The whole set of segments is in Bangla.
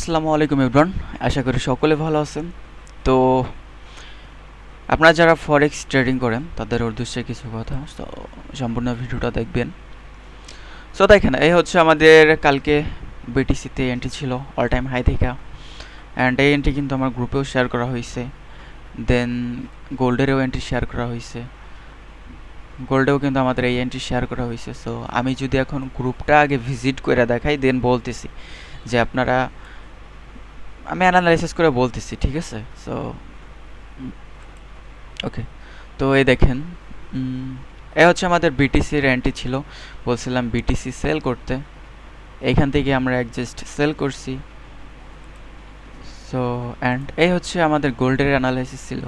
আসসালামু আলাইকুম এভরিওয়ান, আশা করি সকলে ভালো আছেন। তো আপনারা যারা ফরেক্স ট্রেডিং করেন তাদের উদ্দেশ্যে কিছু কথা, তো সম্পূর্ণ ভিডিওটা দেখবেন। সো দেখেন, এই হচ্ছে আমাদের কালকে বিটিসিতে এন্ট্রি ছিল অল টাইম হাই থেকে, অ্যান্ড এই এন্ট্রি কিন্তু আমার গ্রুপেও শেয়ার করা হয়েছে। দেন গোল্ডেরও এন্ট্রি শেয়ার করা হয়েছে, গোল্ডেও কিন্তু আমাদের এই এন্ট্রি শেয়ার করা হয়েছে। সো আমি যদি এখন গ্রুপটা আগে ভিজিট করে দেখাই, দেন বলতেছি যে আপনারা, আমি অ্যানালাইসিস করে বলতেছি, ঠিক আছে? সো ওকে, তো এই দেখেন, এ হচ্ছে আমাদের বিটিসির এন্ট্রি ছিল। বলছিলাম বিটিসি সেল করতে, এইখান থেকে আমরা জাস্ট সেল করছি। সো অ্যান্ড এই হচ্ছে আমাদের গোল্ডের অ্যানালাইসিস ছিল,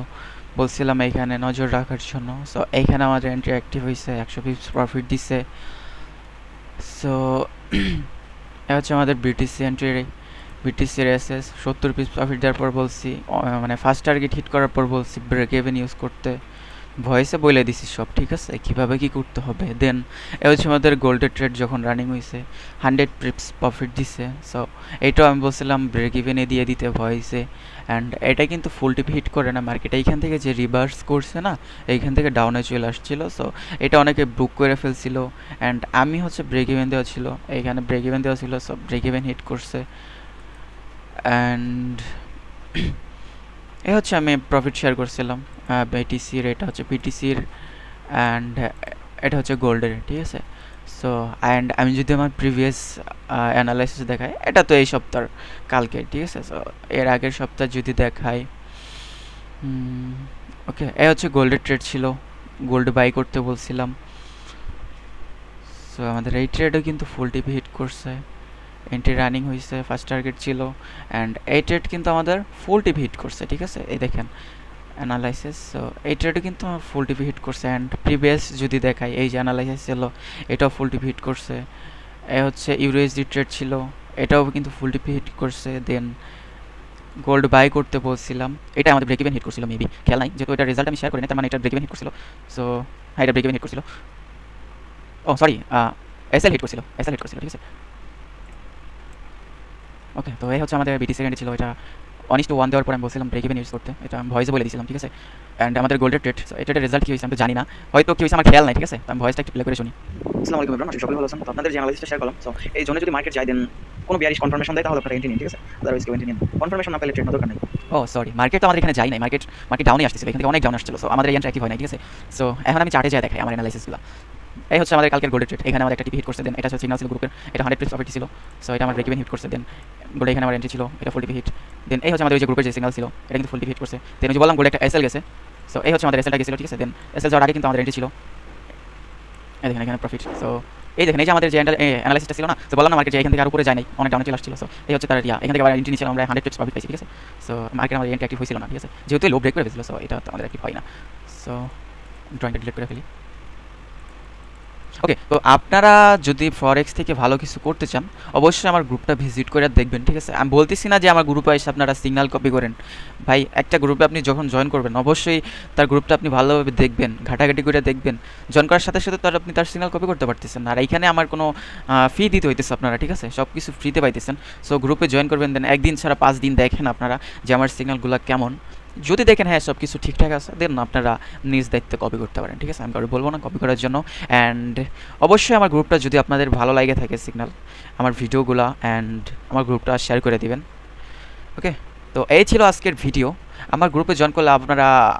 বলছিলাম এইখানে নজর রাখার জন্য। সো এইখানে আমাদের এন্ট্রি অ্যাক্টিভ হয়েছে, 100 পিপস প্রফিট দিছে। সো এ হচ্ছে আমাদের বিটিসি এন্ট্রি, বিটিসির এসএস 70 পিস প্রফিট দেওয়ার পর বলছি, মানে ফার্স্ট টার্গেট হিট করার পর বলছি ব্রেক ইভেন ইউজ করতে, ভয়েসে বলে দিছি সব, ঠিক আছে, কীভাবে কী করতে হবে। দেন এ হচ্ছে আমাদের গোল্ডের ট্রেড যখন রানিং হয়েছে 100 পিপস প্রফিট দিছে। সো এইটাও আমি বলছিলাম ব্রেক ইভেনে দিয়ে দিতে ভয়েসে, অ্যান্ড এটা কিন্তু ফুল টিপ হিট করে না মার্কেট, এইখান থেকে যে রিভার্স করছে না, এইখান থেকে ডাউনে চলে আসছিল। সো এটা অনেকে বুক করে ফেলছিল, অ্যান্ড আমি হচ্ছে ব্রেক ইভেন দেওয়া ছিল, এইখানে ব্রেক ইভেন দেওয়া ছিল, সব ব্রেক ইভেন হিট করছে। অ্যান্ড এ হচ্ছে আমি প্রফিট শেয়ার করছিলাম বিটিসির, এটা হচ্ছে বিটিসির, অ্যান্ড এটা হচ্ছে গোল্ডের, ঠিক আছে। সো অ্যান্ড আমি যদি আমার প্রিভিয়াস অ্যানালাইসিস দেখাই, এটা তো এই সপ্তাহ কালকে, ঠিক আছে। সো এর আগের সপ্তাহ যদি দেখাই, ওকে, এ হচ্ছে গোল্ডের ট্রেড ছিল, গোল্ড বাই করতে বলছিলাম। সো আমাদের এই ট্রেডও কিন্তু ফুল টিপি হিট করছে, এন্ট্রি রানিং হয়েছে, ফার্স্ট টার্গেট ছিল, অ্যান্ড এই ট্রেড কিন্তু আমাদের ফুল টিপি হিট করছে, ঠিক আছে। এই দেখেন অ্যানালাইসিস, সো এই ট্রেডও কিন্তু আমার ফুল টিপি হিট করছে। অ্যান্ড প্রিভিয়াস যদি দেখাই, এই যে অ্যানালাইসিস ছিল, এটাও ফুল টিপি হিট করছে। এ হচ্ছে ইউএসডি ট্রেড ছিল, এটাও কিন্তু ফুল টিপি হিট করছে। দেন গোল্ড বাই করতে বলছিলাম, এটা আমাদের ব্রেক ইভেন হিট করছিল, মেবি খেয়াল নাই, যেহেতু এটা রেজাল্ট আমি শেয়ার করিনি, তার মানে এটা ব্রেক ইভেন হিট করছিল। সো হ্যাঁ, এটা ব্রেক ইভেন হিট করছিল, ও সরি, এসএল হিট করছিল, এসএল হিট করছিল, ঠিক আছে। ওকে, তো এই হচ্ছে আমাদের বিটি সেকেন্ড ছিল, এটা 1:1 দেওয়ার পর আমি বলছিলাম ব্রেক ইভেন ইউজ করতে, এটা আমি ভয়েসে বলে দিয়েছিলাম, ঠিক আছে। অ্যান্ড আমাদের গোল্ডের ট্রেড, এটার রেজাল্ট কী হয়েছে আমি তো জানি না, হয়তো কী হয়েছে আমার খেয়াল নাই, ঠিক আছে। তো আমি ভয়েসটা একটু প্লে করে শুনি। আসসালামু আলাইকুম এভরিওয়ান, আশা করি সকলে ভালো আছেন। তো আপনাদের যে অ্যানালাইসিসটা শেয়ার করলাম, সো এই জন্য যদি মার্কেট যায় দেন কোনো বিয়ারিশ কনফার্মেশন দেয় তাহলে আপনারা এন্ট্রি নিন, ঠিক আছে। আদারওয়াইজ কেউ এন্ট্রি নিন, কনফার্মেশন না পেলে ট্রেড দরকার নেই। ও সরি, মার্কেট তো আমাদের এখানে যাই নাই, মার্কেট মার্কেট ডাউনে আসতেছিল, এখান থেকে অনেক ডাউন আসছিল। সো আমাদের এই অ্যাক্টিভ হয় নাই, ঠিক আছে। সো এখন আমি চার্টে যাই দেখাই আমার অ্যানালাইসিসগুলো। এই হচ্ছে আমাদের কালকের গোল্ডের ট্রেড, এখানে আমাদের একটা টিপি হিট করছে, দেন এটা হচ্ছে সিগনাল ছিল গ্রুপের, এটা 100 পিস প্রফিট ছিল। সো এটা আমার ব্রেক ইভেন হিট করছে, দেন গোল্ড এখানে আমার এন্ট্রি ছিল, এটা ফুল টিপি হিট। দেন এই হচ্ছে আমাদের ওই যে গ্রুপের যে সিগনাল ছিল, এটা কিন্তু ফুল টিপি হিট করছে। দেন ওই যে বললাম গোল্ড একটা এসএল গেছে, সো এই হচ্ছে আমাদের এসএলটা গেছিল, ঠিক আছে। দেন এসএল যাওয়ার আগে কিন্তু আমাদের এন্ট্রি ছিল, এই দেখেন এখানে প্রফিট। সো এই দেখেন, এই যে আমাদের যে অ্যানালাইসিসটা ছিল না, তো বললাম না মার্কেট যে এখান থেকে আর উপরে যায় নাই, অনেক ডাউনে চলে আসছিল। সো এই হচ্ছে তার এখান থেকে আবার এন্ট্রি নিয়েছিলাম আমরা, 100 পিপস প্রফিট পাইছি, ঠিক আছে। সো মার্কেট আমাদের এন্ট্রি অ্যাক্টিভ হয়েছিল না, ঠিক আছে, যেহেতু লো ব্রেক করে ফেলছিল। সো এটা তো আমাদের অ্যাক্টিভ হয় না। সো ড্রয়িংটা ডিলিট করে ফেলি। ওকে, তো আপনারা যদি ফরেক্স থেকে ভালো কিছু করতে চান, অবশ্যই আমার গ্রুপটা ভিজিট করে দেখবেন, ঠিক আছে। আমি বলতেছি না যে আমার গ্রুপে এসে আপনারা সিগন্যাল কপি করেন, ভাই একটা গ্রুপে আপনি যখন জয়েন করবেন অবশ্যই তার গ্রুপটা আপনি ভালোভাবে দেখবেন, ঘাটাঘাটি করে দেখবেন। জয়েন করার সাথে সাথে তার আপনি তার সিগন্যাল কপি করতে পারতেছেন না, আর এইখানে আমার কোনো ফি দিতে হইতেছে আপনারা, ঠিক আছে, সব কিছু ফ্রিতে পাইতেছেন। সো গ্রুপে জয়েন করবেন, দেন একদিন ছাড়া 5 দিন দেখেন আপনারা যে আমার সিগন্যালগুলো কেমন। যদি দেখেন হ্যাঁ সব কিছু ঠিকঠাক আছে, দেন আপনারা নিজ দায়িত্বে কপি করতে পারেন, ঠিক আছে। আমি কারো বলবো না কপি করার জন্য। অ্যান্ড অবশ্যই আমার গ্রুপটা যদি আপনাদের ভালো লাগে থাকে সিগন্যাল, আমার ভিডিওগুলো, অ্যান্ড আমার গ্রুপটা শেয়ার করে দিবেন। ওকে, তো এই ছিল আজকের ভিডিও। আমার গ্রুপে জয়েন করলে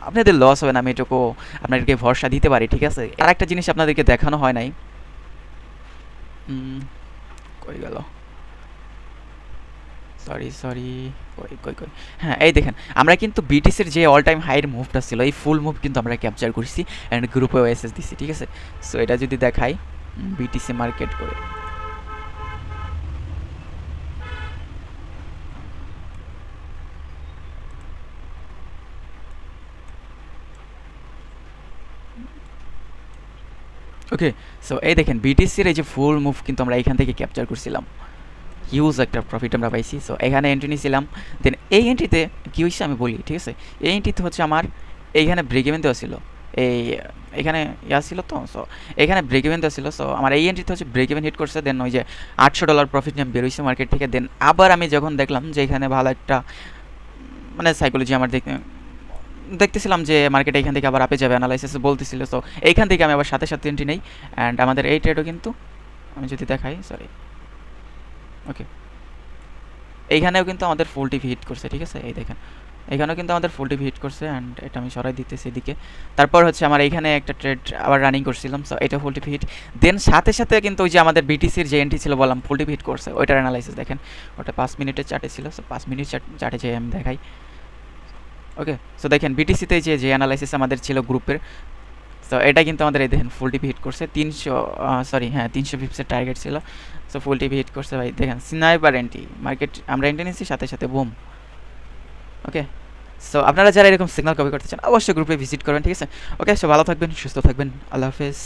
আপনাদের লস হবে না, আমি এটুকু আপনাদেরকে ভরসা দিতে পারি, ঠিক আছে। আর একটা জিনিস আপনাদেরকে দেখানো হয় নাই, কই গেল, সরি সরি, কই কই কই, হ্যাঁ এই দেখেন, আমরা কিন্তু বিটিসির যে অল টাইম হাইয়ের মুভটা ছিল, এই ফুল মুভ কিন্তু আমরা ক্যাপচার করছি, অ্যান্ড গ্রুপে ওএসএস দিছি, ঠিক আছে। সো এটা যদি দেখাই বিটিসি মার্কেট করে, ওকে। সো এই দেখেন বিটিসির এই যে ফুল মুভ কিন্তু আমরা এখান থেকে ক্যাপচার করছিলাম, হিউজ একটা প্রফিট আমরা পাইছি। সো এখানে এন্ট্রি নিয়েছিলাম, দেন এই এন্ট্রিতে কী হয়েছে আমি বলি, ঠিক আছে। এই এন্ট্রিতে হচ্ছে আমার এইখানে ব্রেক ইভেন দেওয়া ছিল, এই এখানে ইয়া ছিল তো, সো এখানে ব্রেক ইভেনটা ছিল। সো আমার এই এন্ট্রিতে হচ্ছে ব্রেক ইভেন হিট করছে, দেন ওই যে $800 প্রফিট নিয়ে বেরোইছে মার্কেট থেকে। দেন আবার আমি যখন দেখলাম যে এখানে ভালো একটা মানে সাইকোলজি আমার দেখতেছিলাম যে মার্কেট এখান থেকে আবার আপে যাবে, অ্যানালাইসিস বলতেছিল। সো এইখান থেকে আমি আবার সাথে সাথে এন্ট্রি নেই। অ্যান্ড আমাদের এই ট্রেডও কিন্তু আমি যদি দেখাই, সরি, ওকে, এইখানেও কিন্তু আমাদের ফুল টিভি হিট করছে, ঠিক আছে, এই দেখেন এখানেও কিন্তু আমাদের ফুল টিভি হিট করছে। অ্যান্ড এটা আমি সরাই দিতেছি এদিকে। তারপর হচ্ছে আমার এইখানে একটা ট্রেড আবার রানিং করছিলাম, সো এটা ফুল টিভি হিট। দেন সাথে সাথে কিন্তু ওই যে আমাদের বিটিসির যে এন্ট্রি ছিল বললাম ফুল টিভি হিট করছে, ওইটার অ্যানালাইসিস দেখেন, ওটা 5 মিনিটের চার্টে ছিল। সো 5 মিনিট চার্টে যে আমি দেখাই, ওকে। সো দেখেন বিটিসিতে যে অ্যানালাইসিস আমাদের ছিল গ্রুপের, সো এটা কিন্তু আমাদের এই দেখেন ফুল টিভি হিট করছে 300, সরি হ্যাঁ 300 পিপসের টার্গেট ছিল। সো ফুল টিভি হিট করছে ভাই, দেখেন স্নাইপার এন্ট্রি, মার্কেট আমরা এন্ট্রি নিচ্ছি সাথে সাথে বুম, ওকে। সো আপনারা যারা এরকম সিগন্যাল কপি করতে চান অবশ্যই গ্রুপে ভিজিট করবেন, ঠিক আছে। ওকে, সো ভালো থাকবেন, সুস্থ থাকবেন, আল্লাহ হাফেজ।